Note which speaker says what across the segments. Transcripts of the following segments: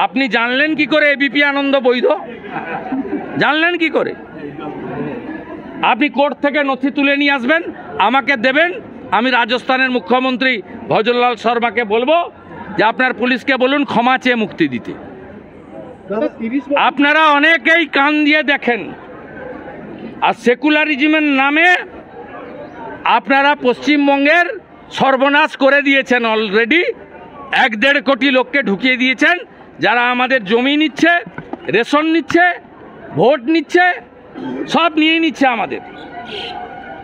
Speaker 1: আপনি জানলেন কি করে এবিপি আনন্দ বৈধ? জানলেন কি করে? আপনি কোর্ট থেকে নথি তুলে নিয়ে আসবেন, আমাকে দেবেন, আমি রাজস্থানের মুখ্যমন্ত্রী ভজনলাল শর্মাকে বলবো যে আপনার পুলিশকে বলুন ক্ষমা চেয়ে মুক্তি দিতে। আপনারা অনেকেই কান দিয়ে দেখেন, আর সেকুলারিজমের নামে আপনারা পশ্চিমবঙ্গের সর্বনাশ করে দিয়েছেন। অলরেডি 1-1.5 কোটি লোককে ঢুকিয়ে দিয়েছেন, যারা আমাদের জমি নিচ্ছে, রেশন নিচ্ছে, ভোট নিচ্ছে, সব নিয়ে নিচ্ছে আমাদের।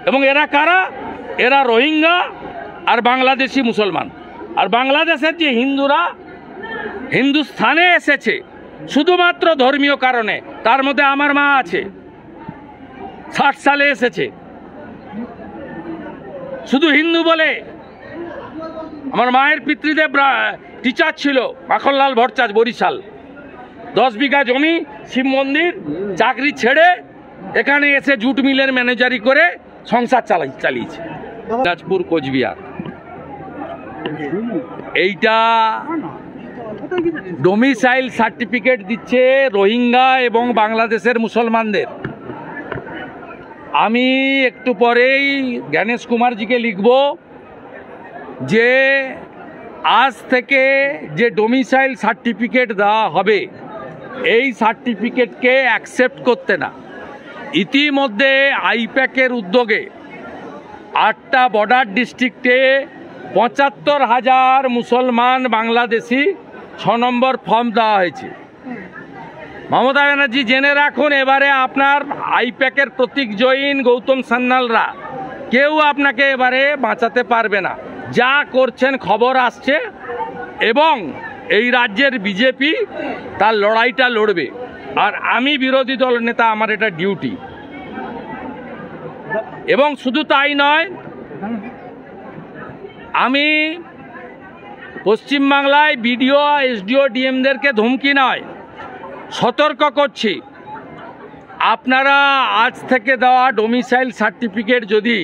Speaker 1: এবং এরা কারা? এরা রোহিঙ্গা আর বাংলাদেশি মুসলমান। আর বাংলাদেশের যে হিন্দুরা হিন্দুস্থানে এসেছে শুধুমাত্র ধর্মীয় কারণে, তার মধ্যে আমার মা আছে, 60 সালে এসেছে শুধু হিন্দু বলে। আমার মায়ের পিতৃদেব টিচার ছিল, মাখনলাল ভট্টাচার্য, বরিশাল। 10 বিঘা জমি, শিব মন্দির, চাকরি ছেড়ে এখানে এসে জুট মিলের ম্যানেজারি করে সংসার চালিয়েছে। দিনাজপুর, কোচবিহার, এইটা ডোমিসাইল সার্টিফিকেট দিচ্ছে রোহিঙ্গা এবং বাংলাদেশের মুসলমানদের। আমি একটু পরেই জ্ঞানেশ কুমারজিকে লিখব যে আজ থেকে যে ডোমিসাইল সার্টিফিকেট দেওয়া হবে, এই সার্টিফিকেটকে অ্যাকসেপ্ট করতে না। ইতিমধ্যে আইপ্যাকের উদ্যোগে 8টা বর্ডার ডিস্ট্রিক্টে 75,000 মুসলমান বাংলাদেশি 6 নম্বর ফর্ম দেওয়া হয়েছে। মমতা ব্যানার্জি জেনে রাখুন, এবারে আপনার আইপ্যাকের প্রতীক জৈন, গৌতম সান্যালরা কেউ আপনাকে এবারে বাঁচাতে পারবে না। যা করছেন খবর আসছে, এবং এই রাজ্যের বিজেপি তার লড়াইটা লড়বে। আর আমি বিরোধী দল নেতা, আমার এটা ডিউটি। এবং শুধু তাই নয়, আমি পশ্চিমবাংলায় বিডিও, এসডিও, ডিএমদেরকে ধমকি নয়, সতর্ক করছি। আপনারা আজ থেকে দেওয়া ডোমিসাইল সার্টিফিকেট যদি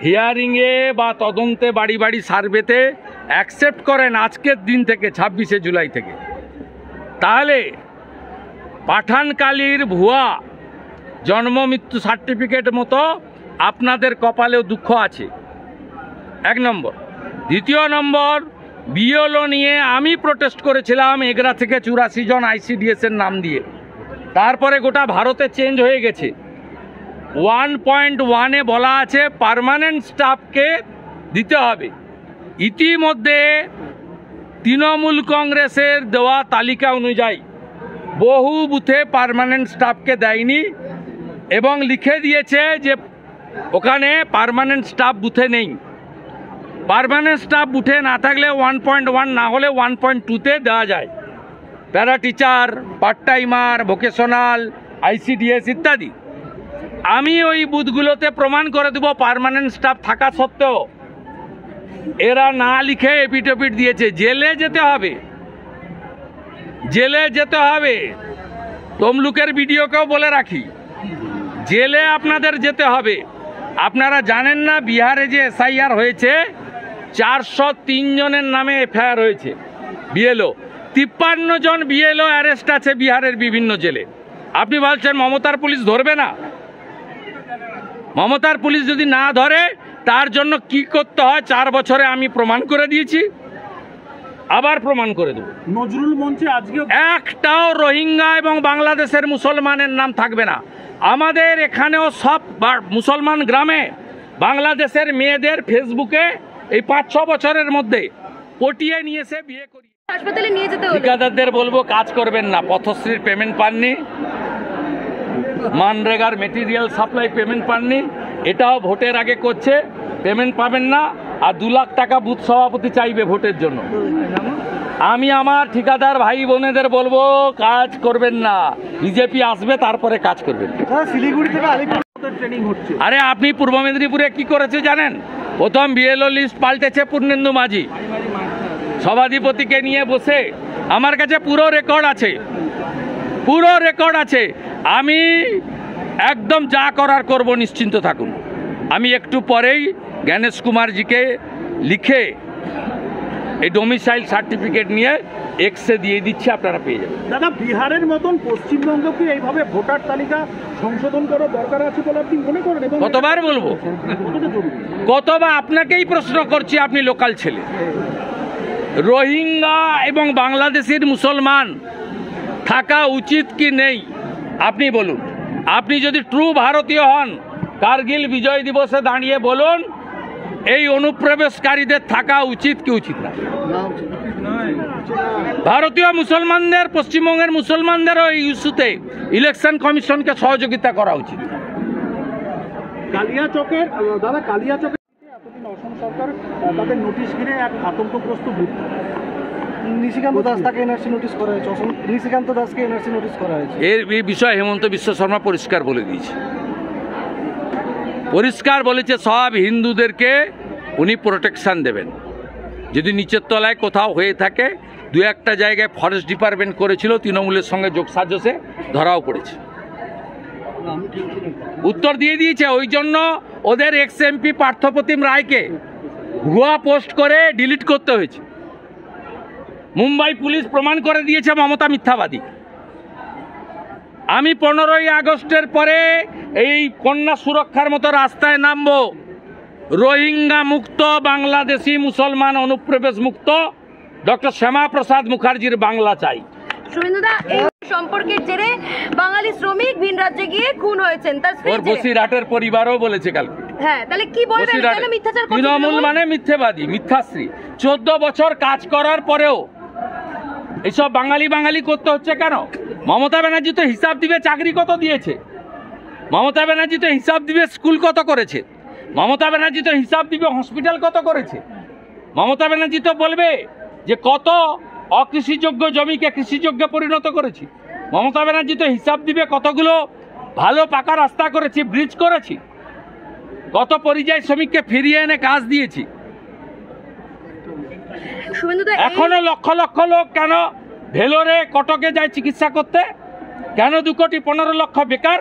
Speaker 1: হিয়ারিংয়ে বা তদন্তে, বাড়ি বাড়ি সার্ভেতে অ্যাকসেপ্ট করেন আজকের দিন থেকে, 26শে জুলাই থেকে, তাহলে পাঠানকালীর ভুয়া জন্ম মৃত্যু সার্টিফিকেট মতো আপনাদের কপালেও দুঃখ আছে। 1 নম্বর। দ্বিতীয় নম্বর, বিএলও নিয়ে আমি প্রোটেস্ট করেছিলাম এগরা থেকে 84 জন আইসিডিএসের নাম দিয়ে। তারপরে গোটা ভারতে চেঞ্জ হয়ে গেছে। 1.1-এ বলা আছে পার্মানেন্ট স্টাফকে দিতে হবে। ইতিমধ্যে তৃণমূল কংগ্রেসের দেওয়া তালিকা অনুযায়ী বহু বুথে পার্মানেন্ট স্টাফকে দেয়নি, এবং লিখে দিয়েছে যে ওখানে পার্মানেন্ট স্টাফ বুথে নেই। পার্মানেন্ট স্টাফ বুথে না থাকলে 1.1 না হলে 1.2-তে দেওয়া যায়। Para teacher, part timer, vocational, ICDS ইত্যাদি। আমি ওই বুথগুলোতে প্রমাণ করে দেব পার্মানেন্ট স্টাফ থাকা সত্ত্বেও এরা না লিখে এপিটোপিট দিয়েছে। জেলে যেতে হবে, জেলে যেতে হবে। তমলুকের ভিডিওকেও বলে রাখি, জেলে আপনাদের যেতে হবে। আপনারা জানেন না, বিহারে যে এসআইআর হয়েছে 403 জনের নামে এফআইআর হয়েছে বিএলও। 53 জন বিএলও অ্যারেস্ট আছে বিহারের বিভিন্ন জেলে। আপনি বলছেন মমতার পুলিশ ধরবে না? মমতার পুলিশ যদি না ধরে, তার জন্য কি করতে হয় 4 বছরে আমি প্রমাণ করে দিয়েছি, আবার প্রমাণ করে দেব।
Speaker 2: নজরুল মঞ্চে আজকে
Speaker 1: একটাও রোহিঙ্গা এবং বাংলাদেশের মুসলমানের নাম থাকবে না। আমাদের এখানেও সব মুসলমান গ্রামে বাংলাদেশের মেয়েদের ফেসবুকে এই 5-6 বছরের মধ্যে পটিয়ে নিয়েছে, বিয়ে করিয়ে।
Speaker 3: হাসপাতালে নিয়ে যেতে হলো।
Speaker 1: ঠিকাদারদের বলবো কাজ করবেন না। পথশ্রীর পেমেন্ট পাননি, মানরেগার মেটেরিয়াল সাপ্লাই পেমেন্ট পাননি, এটাও ভোটের আগে করছে, পেমেন্ট পাবেন না। আর 2 লাখ টাকা বুথ সভাপতি চাইবে ভোটের জন্য। আমি আমার ঠিকাদার ভাই বোনেদের বলবো কাজ করবেন না, বিজেপি আসবে তারপরে কাজ করবেন।
Speaker 2: শিলিগুড়ি থেকে আলিপুর ট্রেনিং হচ্ছে।
Speaker 1: আরে আপনি পূর্ব মেদিনীপুরে কি করেছে জানেন? প্রথম বিএলও লিস্ট পাল্টেছে পূর্ণেন্দু মাঝি, সভাধিপতিকে নিয়ে বসে। আমার কাছে পুরো রেকর্ড আছে, পুরো রেকর্ড আছে। আমি একদম যা করার করব, নিশ্চিন্ত থাকুন। আমি একটু পরেই জ্ঞানেশ কুমারজিকে লিখে এই ডোমিসাইল সার্টিফিকেট নিয়ে এক্সে দিয়ে দিচ্ছে, আপনারা পেয়ে যাবেন।
Speaker 2: দাদা, বিহারের মতন পশ্চিমবঙ্গকে এইভাবে ভোটার তালিকা সংশোধন করার দরকার আছে বলে আপনি মনে করেন? এবং
Speaker 1: কতবার বলবো,
Speaker 2: কতটা জরুরি?
Speaker 1: কতবার আপনাকেই প্রশ্ন করছি, আপনি লোকাল ছেলে। রোহিঙ্গা এবং বাংলাদেশের মুসলমান থাকা উচিত কি নেই আপনি বলুন। আপনি যদি ট্রু ভারতীয় হন, কার্গিল বিজয় দিবসে দাঁড়িয়ে বলুন এই অনুপ্রবেশকারীদের থাকা উচিত কি উচিত না। ভারতীয় মুসলমানদের, পশ্চিমবঙ্গের মুসলমানদেরও এই ইস্যুতে ইলেকশন কমিশনকে সহযোগিতা করা উচিত।
Speaker 2: কালিয়াচকের দাদা, কালিয়াচকের এতদিন অসম সরকার তাদের নোটিশ ঘিরে এক আতঙ্কগ্রস্ত বুথ।
Speaker 3: নিশিকান্ত দাস তাকে এনআরসি নোটিশ করা হয়েছে, নিশিকান্ত দাসকে এনআরসি নোটিশ করা হয়েছে।
Speaker 1: এই বিষয়ে হেমন্ত বিশ্ব শর্মা পরিষ্কার বলে দিয়েছে, পরিষ্কার বলেছে সব হিন্দুদেরকে উনি প্রোটেকশন দেবেন। যদি নিচের তলায় কোথাও হয়ে থাকে, দু একটা জায়গায় ফরেস্ট ডিপার্টমেন্ট করেছিল, তৃণমূলের সঙ্গে যোগসাজশে ধরাও পড়েছে, উত্তর দিয়ে দিয়েছে। ওই জন্য ওদের এক্স এমপি পার্থপ্রতিম রায়কে ভুয়া পোস্ট করে ডিলিট করতে হয়েছে। মুম্বাই পুলিশ প্রমাণ করে দিয়েছে মমতা মিথ্যাবাদী। আমি 15ই আগস্টের পরে এই কন্যা সুরক্ষার মতো রাস্তায় নামবো, রোহিঙ্গা মুক্ত, বাংলাদেশি মুসলমান অনুপ্রবেশ মুক্ত, ডক্টর শ্যামাপ্রসাদ মুখার্জির বাংলা চাই।
Speaker 4: শুভেন্দুদা, এই সম্পর্কের জেরে বাঙালি শ্রমিক ভিন রাজ্যে গিয়ে খুন হয়েছেন, তার
Speaker 1: ওর বসিরহাটের পরিবারও বলেছে কালকে।
Speaker 4: হ্যাঁ, তাহলে কি বলবেন? কেন মিথ্যাচার করছে
Speaker 1: তৃণমূল? মানে মিথ্যেবাদী, মিথ্যাশ্রী। 14 বছর কাজ করার পরেও এইসব বাঙালি বাঙালি করতে হচ্ছে কেন? মমতা ব্যানার্জি তো হিসাব দিবে চাকরি কত দিয়েছে, মমতা ব্যানার্জি তো হিসাব দিবে স্কুল কত করেছে, মমতা ব্যানার্জি তো হিসাব দিবে হসপিটাল কত করেছে, মমতা ব্যানার্জি তো বলবে যে কত অকৃষিযোগ্য জমিকে কৃষিযোগ্যে পরিণত করেছি, মমতা ব্যানার্জি তো হিসাব দিবে কতগুলো ভালো পাকা রাস্তা করেছি, ব্রিজ করেছি, কত পরিযায়ী শ্রমিককে ফিরিয়ে এনে কাজ দিয়েছি। এখনো লক্ষ লক্ষ লোক কেন ভেলোরে কটকে যায় চিকিৎসা করতে? কেন 2,15,00,000 বেকার?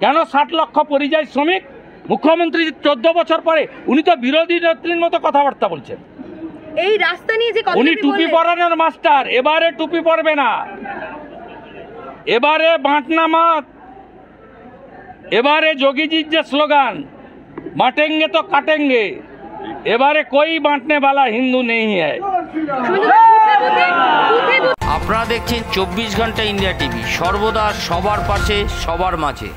Speaker 1: কেন 60 লক্ষ পরিযায়ী শ্রমিক? মুখ্যমন্ত্রী 14 বছর পরে উনি তো বিরোধী নেত্রীর মতো কথাবার্তা বলছেন।
Speaker 4: এই রাস্তা নিয়ে যে
Speaker 1: উনি টুপি পরানোর মাস্টার, এবারে টুপি পরবে না, এবারে বাঁটনা মাত, এবারে যোগীজির যে স্লোগান বাঁটেঙ্গে তো কাটেঙ্গে, এবারে कोई बांटने वाला हिंदू नहीं है।
Speaker 5: আপনারা দেখছেন 24 ঘন্টা ইন্ডিয়া টিভি, সর্বদা সবার পাশে সবার মাঝে।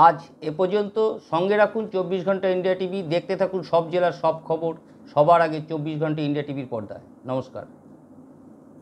Speaker 5: আজ এ পর্যন্ত। সঙ্গে রাখুন 24 ঘন্টা ইন্ডিয়া টিভি, দেখতে থাকুন সব জেলার সব খবর সবার আগে 24 ঘন্টা ইন্ডিয়া টিভির পর্দায়। নমস্কার।